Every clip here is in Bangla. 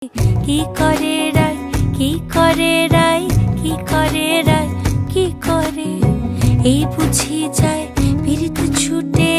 কি করে রাই, কি করে রাই, কি করে রাই, কি করে এই বুঝি যায় পীড়িত ছুটে।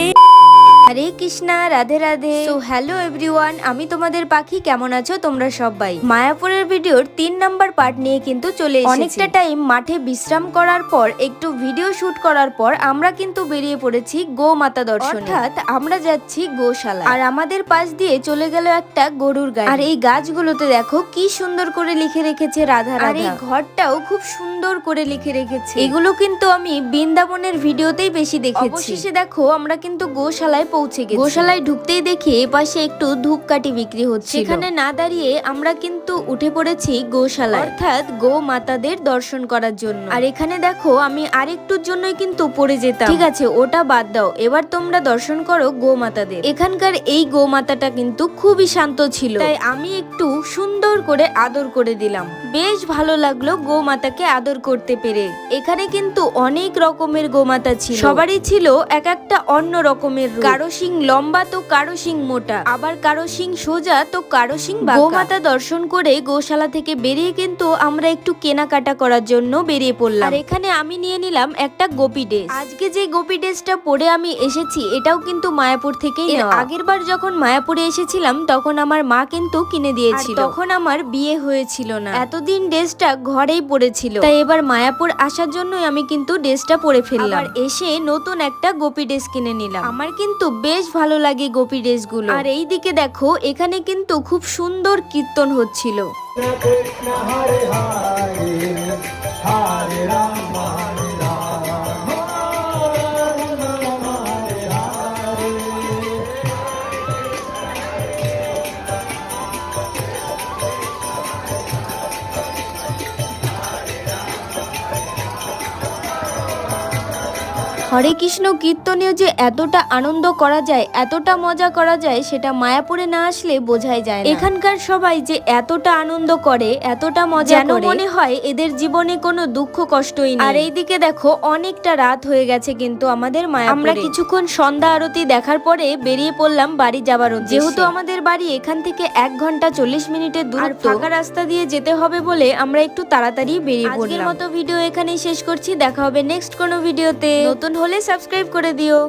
Hare Krishna, Radhe Radhe. So hello everyone, আমি তোমাদের পাখি। কেমন আছো তোমরা সবাই? মায়াপুরের ভিডিওর 3 নাম্বার পার্ট নিয়ে কিন্তু চলে এসেছি। অনেকটা টাইম মাঠে বিশ্রাম করার পর, একটু ভিডিও শুট করার পর আমরা কিন্তু বেরিয়ে পড়েছি গো মাতা দর্শনে। অর্থাৎ আমরা যাচ্ছি গোশালা। আর আমাদের পাশ দিয়ে চলে গেল একটা গরুর গাড়ি। আর এই গাছগুলোতে দেখো কি সুন্দর করে লিখে রেখেছে রাধা রাধা। আর এই ঘরটাও খুব সুন্দর করে লিখে রেখেছে। এগুলো কিন্তু আমি বৃন্দাবনের ভিডিওতেই বেশি দেখেছি। অবশেষে দেখো আমরা কিন্তু গোশালায় পৌঁছে গেছি। গোশালায় ঢুকতেই দেখি এপাশে একটু ধূপকাঠি বিক্রি হচ্ছে। সেখানে না দাঁড়িয়ে আমরা কিন্তু উঠে পড়েছি গোশালায়, অর্থাৎ গো মাতাদের দর্শন করার জন্য। আর এখানে দেখো আমি আরেকটুর জন্যই কিন্তু পড়ে যেতাম। ঠিক আছে, ওটা বাদ দাও, এবার তোমরা দর্শন করো গো মাতাদের। এখানকার এই গো মাতাটা কিন্তু খুবই শান্ত ছিল, তাই আমি একটু সুন্দর করে আদর করে দিলাম। বেশ ভালো লাগলো গো মাতাকে আদর করতে পেরে। এখানে কিন্তু অনেক রকমের গোমাতা ছিল, সবারই ছিল এক একটা অন্য রকমের রূপ। কারো শিং লম্বা তো কারো শিং মোটা, আবার কারো শিং সোজা তো কারো শিং বাঁকা। গোমাতা দর্শন করে গোশালা থেকে বেরিয়ে কিন্তু আমরা একটু কেনাকাটা করার জন্য বেরিয়ে পড়লাম। আর এখানে আমি নিয়ে নিলাম একটা গোপী ড্রেস। আজকে যে গোপী ড্রেসটা পরে আমি এসেছি এটাও কিন্তু মায়াপুর থেকেই নেওয়া। আগের বার যখন মায়াপুরে এসেছিলাম তখন আমার মা কিন্তু কিনে দিয়েছিল, তখন আমার বিয়ে হয়েছিল না। এতদিন ড্রেসটা ঘরেই পড়েছিল, তাই এবার মায়াপুর আসার জন্যই আমি কিন্তু ড্রেসটা পরে ফেললাম। আর এসে নতুন একটা গোপী ড্রেস কিনে নিলাম। আমার কিন্তু বেশ ভালো লাগে গোপী ড্রেস গুলো। আর এই দিকে দেখো এখানে কিন্তু খুব সুন্দর কীর্তন হচ্ছিল। হরে কৃষ্ণ কীর্তনেও যে এতটা আনন্দ করা যায়, এতটা মজা করা যায়, সেটা মায়াপুরে না আসলে বোঝাই যায় না। এখানকার সবাই যে এতটা আনন্দ করে, এতটা মজা করে, মনে হয় এদের জীবনে কোনো দুঃখ কষ্টই নেই। আর এইদিকে দেখো অনেকটা রাত হয়ে গেছে কিন্তু আমাদের মায়াপুরে। আমরা কিছুক্ষণ সন্ধ্যা আরতি দেখার পরে বেরিয়ে পড়লাম বাড়ি যাবার উদ্দেশ্যে। যেহেতু আমাদের বাড়ি এখান থেকে 1 ঘন্টা 40 মিনিটের দূরত্ব, ফাঁকা রাস্তা দিয়ে যেতে হবে বলে আমরা একটু তাড়াতাড়ি বেরিয়ে পড়লাম। আজকের মতো ভিডিও এখানেই শেষ করছি। দেখা হবে নেক্সট কোনো ভিডিওতে। নতুন হলে সাবস্ক্রাইব করে দিও।